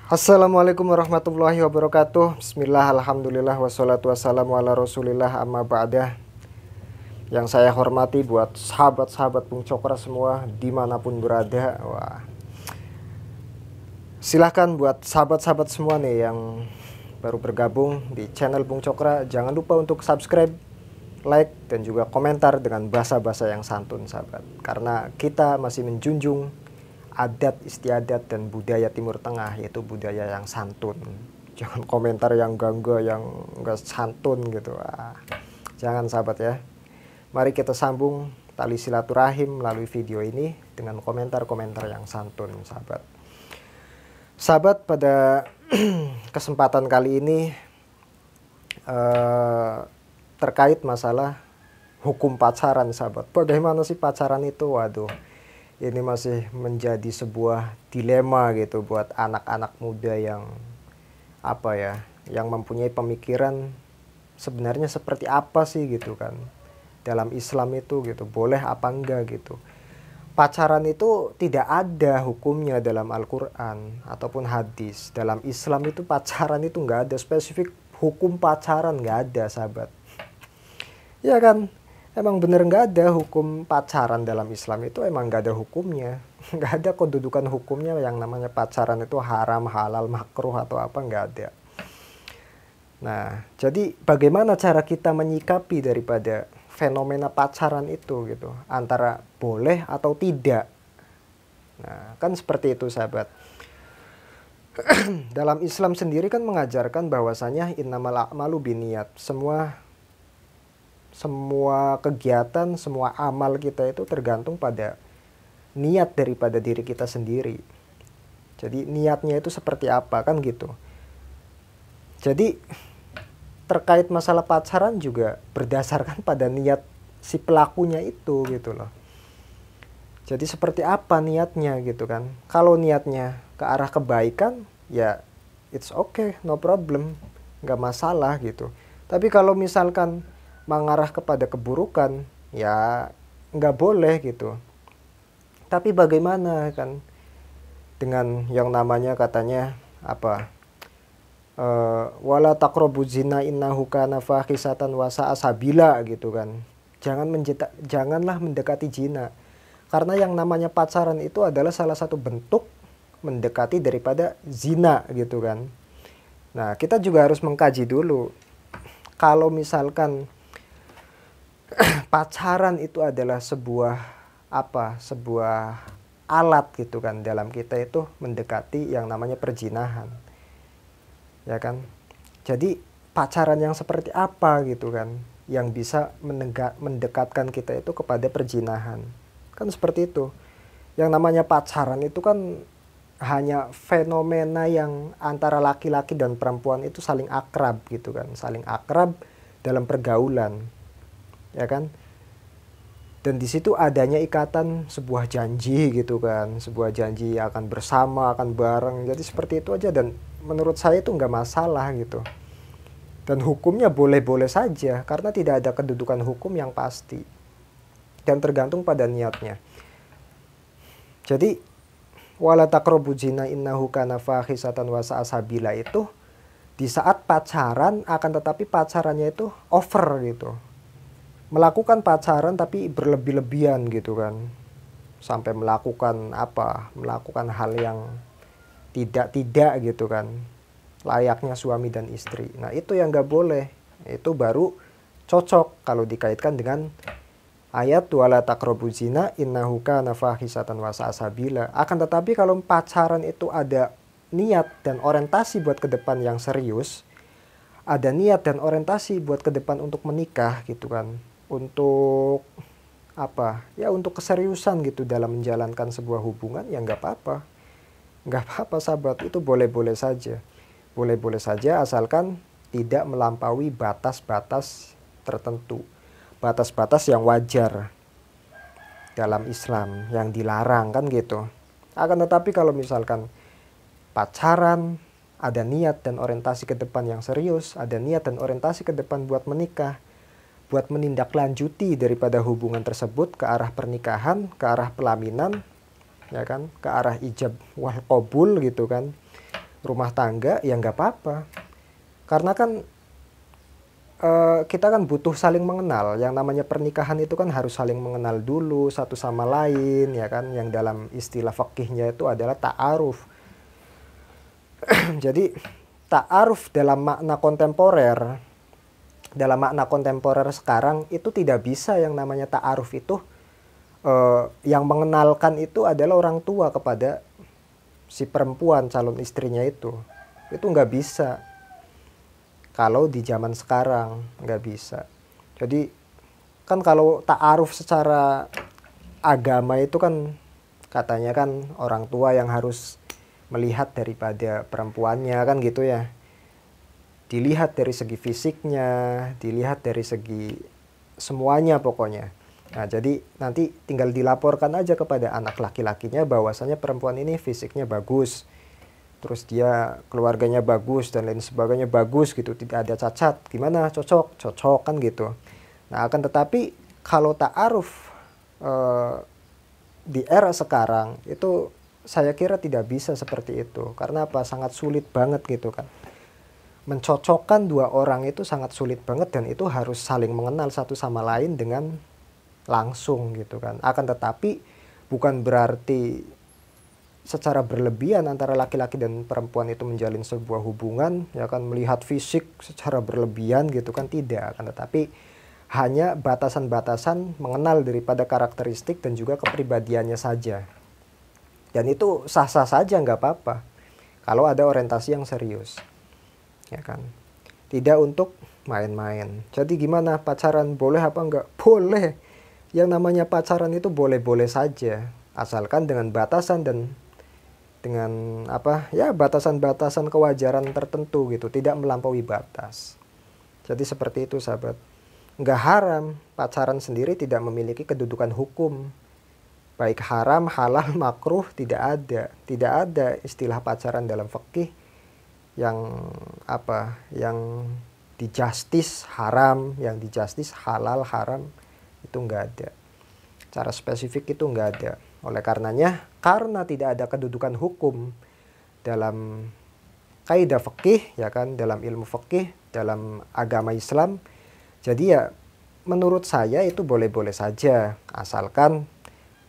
Assalamualaikum warahmatullahi wabarakatuh. Bismillah, alhamdulillah, wassalatu wassalamu ala rasulillah, amma ba'dah. Yang saya hormati buat sahabat-sahabat Bung Cokra semua dimanapun berada. Wah, silahkan buat sahabat-sahabat semua nih yang baru bergabung di channel Bung Cokra, jangan lupa untuk subscribe, like, dan juga komentar dengan bahasa-bahasa yang santun, sahabat. Karena kita masih menjunjung adat istiadat dan budaya Timur Tengah, yaitu budaya yang santun. Jangan komentar yang gangga, yang enggak santun gitu. Jangan, sahabat ya. Mari kita sambung tali silaturahim melalui video ini dengan komentar-komentar yang santun, sahabat. Sahabat, pada kesempatan kali ini terkait masalah hukum pacaran, sahabat. Bagaimana sih pacaran itu? Waduh, ini masih menjadi sebuah dilema gitu buat anak-anak muda yang yang mempunyai pemikiran sebenarnya seperti apa sih gitu kan dalam Islam itu gitu, boleh apa enggak gitu. Pacaran itu tidak ada hukumnya dalam Al-Quran ataupun hadis. Dalam Islam itu pacaran itu enggak ada spesifik hukum pacaran, enggak ada, sahabat. Ya kan? Emang bener nggak ada hukum pacaran dalam Islam itu, emang nggak ada hukumnya. Nggak ada kedudukan hukumnya yang namanya pacaran itu haram, halal, makruh atau apa, nggak ada. Nah, jadi bagaimana cara kita menyikapi daripada fenomena pacaran itu gitu, antara boleh atau tidak. Nah, kan seperti itu, sahabat. Dalam Islam sendiri kan mengajarkan bahwasanya innamal a'malu binniyat. Semua kegiatan, semua amal kita itu tergantung pada niat daripada diri kita sendiri. Jadi niatnya itu seperti apa kan gitu. Jadi terkait masalah pacaran juga berdasarkan pada niat si pelakunya itu gitu loh. Jadi seperti apa niatnya gitu kan. Kalau niatnya ke arah kebaikan, ya it's okay, no problem, nggak masalah gitu. Tapi kalau misalkan mengarah kepada keburukan, ya nggak boleh gitu. Tapi bagaimana kan dengan yang namanya katanya wala taqrabuz zina innahu kana fahisatan wa sa'a sabila gitu kan. Janganlah mendekati zina. Karena yang namanya pacaran itu adalah salah satu bentuk mendekati daripada zina gitu kan. Nah, kita juga harus mengkaji dulu. Kalau misalkan pacaran itu adalah sebuah alat gitu kan dalam kita itu mendekati yang namanya perzinahan, ya kan. Jadi pacaran yang seperti apa gitu kan yang bisa mendekatkan kita itu kepada perzinahan, kan seperti itu. Yang namanya pacaran itu kan hanya fenomena yang antara laki-laki dan perempuan itu saling akrab gitu kan, saling akrab dalam pergaulan, ya kan. Dan di situ adanya ikatan sebuah janji gitu kan, sebuah janji akan bersama, akan bareng. Jadi seperti itu aja, dan menurut saya itu nggak masalah gitu. Dan hukumnya boleh-boleh saja karena tidak ada kedudukan hukum yang pasti dan tergantung pada niatnya. Jadi wala taqrabuz zina innahu kana fahisatan wa sa'a sabila itu di saat pacaran, akan tetapi pacarannya itu over gitu. Melakukan pacaran tapi berlebih-lebihan gitu kan. Sampai melakukan hal yang tidak gitu kan. Layaknya suami dan istri. Nah, itu yang nggak boleh. Itu baru cocok kalau dikaitkan dengan ayat wala taqrabuz zina innahu kana fahisatan wa sa'a sabila. Akan tetapi kalau pacaran itu ada niat dan orientasi buat ke depan yang serius, ada niat dan orientasi buat ke depan untuk menikah gitu kan, untuk untuk keseriusan gitu dalam menjalankan sebuah hubungan, ya nggak apa-apa sahabat. Itu boleh-boleh saja, asalkan tidak melampaui batas-batas tertentu, batas-batas yang wajar dalam Islam, yang dilarang kan gitu. Akan tetapi kalau misalkan pacaran ada niat dan orientasi ke depan yang serius, ada niat dan orientasi ke depan buat menikah, buat menindaklanjuti daripada hubungan tersebut ke arah pernikahan, ke arah pelaminan, ya kan, ke arah ijab wal qabul gitu kan. rumah tangga, ya nggak apa-apa. Karena kan kita kan butuh saling mengenal. Yang namanya pernikahan itu kan harus saling mengenal dulu satu sama lain, ya kan. Yang dalam istilah fikihnya itu adalah ta'aruf. Jadi ta'aruf dalam makna kontemporer, sekarang itu tidak bisa yang namanya ta'aruf itu yang mengenalkan itu adalah orang tua kepada si perempuan calon istrinya itu nggak bisa. Kalau di zaman sekarang nggak bisa. Jadi kan kalau ta'aruf secara agama itu kan katanya kan orang tua yang harus melihat daripada perempuannya kan gitu ya. Dilihat dari segi fisiknya, dilihat dari segi semuanya pokoknya. Nah, jadi nanti tinggal dilaporkan aja kepada anak laki-lakinya bahwasanya perempuan ini fisiknya bagus. Terus dia keluarganya bagus dan lain sebagainya bagus gitu, tidak ada cacat. Gimana? Cocok kan gitu. Nah, akan tetapi kalau ta'aruf di era sekarang itu saya kira tidak bisa seperti itu. Karena apa? Sangat sulit banget gitu kan. Mencocokkan dua orang itu sangat sulit banget dan itu harus saling mengenal satu sama lain dengan langsung gitu kan. Akan tetapi bukan berarti secara berlebihan antara laki-laki dan perempuan itu menjalin sebuah hubungan, ya kan, melihat fisik secara berlebihan gitu kan, tidak. Akan tetapi hanya batasan-batasan mengenal daripada karakteristik dan juga kepribadiannya saja. Dan itu sah-sah saja, nggak apa-apa kalau ada orientasi yang serius, ya kan. Tidak untuk main-main. Jadi gimana, pacaran boleh apa enggak? Boleh. Yang namanya pacaran itu boleh-boleh saja, asalkan dengan batasan dan dengan apa ya, batasan-batasan kewajaran tertentu gitu, tidak melampaui batas. Jadi seperti itu sahabat. Nggak haram, pacaran sendiri tidak memiliki kedudukan hukum. Baik haram, halal, makruh, tidak ada istilah pacaran dalam fikih yang apa, yang dijustis haram, yang dijustis halal, haram, itu nggak ada. Cara spesifik itu nggak ada. Oleh karenanya, karena tidak ada kedudukan hukum dalam kaidah fikih, ya kan, dalam ilmu fikih, dalam agama Islam, jadi ya menurut saya itu boleh-boleh saja, asalkan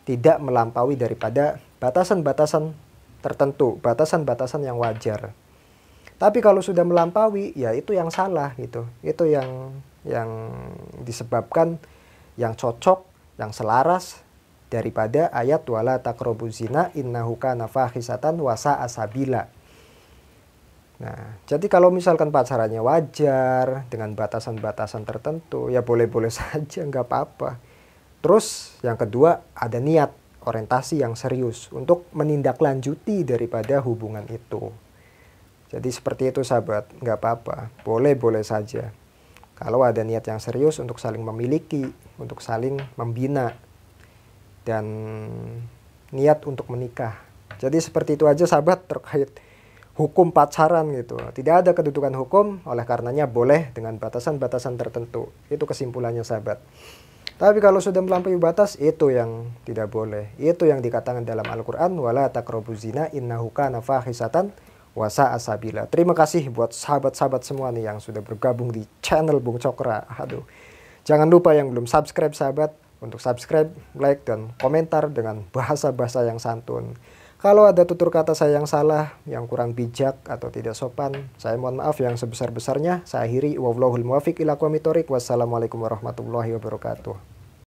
tidak melampaui daripada batasan-batasan tertentu, batasan-batasan yang wajar. Tapi kalau sudah melampaui, ya itu yang salah gitu. Itu yang disebabkan yang cocok, yang selaras daripada ayat wala taqrabuz zina innahu kana fahisatan wa sa'a sabila. Nah, jadi kalau misalkan pacarannya wajar dengan batasan-batasan tertentu, ya boleh-boleh saja, nggak apa-apa. Terus yang kedua, ada niat, orientasi yang serius untuk menindaklanjuti daripada hubungan itu. Jadi seperti itu sahabat, nggak apa-apa, boleh-boleh saja. Kalau ada niat yang serius untuk saling memiliki, untuk saling membina, dan niat untuk menikah. Jadi seperti itu aja sahabat terkait hukum pacaran gitu. Tidak ada kedudukan hukum, oleh karenanya boleh dengan batasan-batasan tertentu. Itu kesimpulannya sahabat. Tapi kalau sudah melampaui batas, itu yang tidak boleh. Itu yang dikatakan dalam Al-Quran, wala taqrabuz zina innahu kana fahisatan wa sa'a sabila. Terima kasih buat sahabat-sahabat semua nih yang sudah bergabung di channel Bung Cokra. Aduh. Jangan lupa yang belum subscribe sahabat, untuk subscribe, like, dan komentar dengan bahasa-bahasa yang santun. Kalau ada tutur kata saya yang salah, yang kurang bijak atau tidak sopan, saya mohon maaf yang sebesar-besarnya. Saya akhiri, wallahul muwaffiq ila aqwamit thoriq. Wassalamualaikum warahmatullahi wabarakatuh.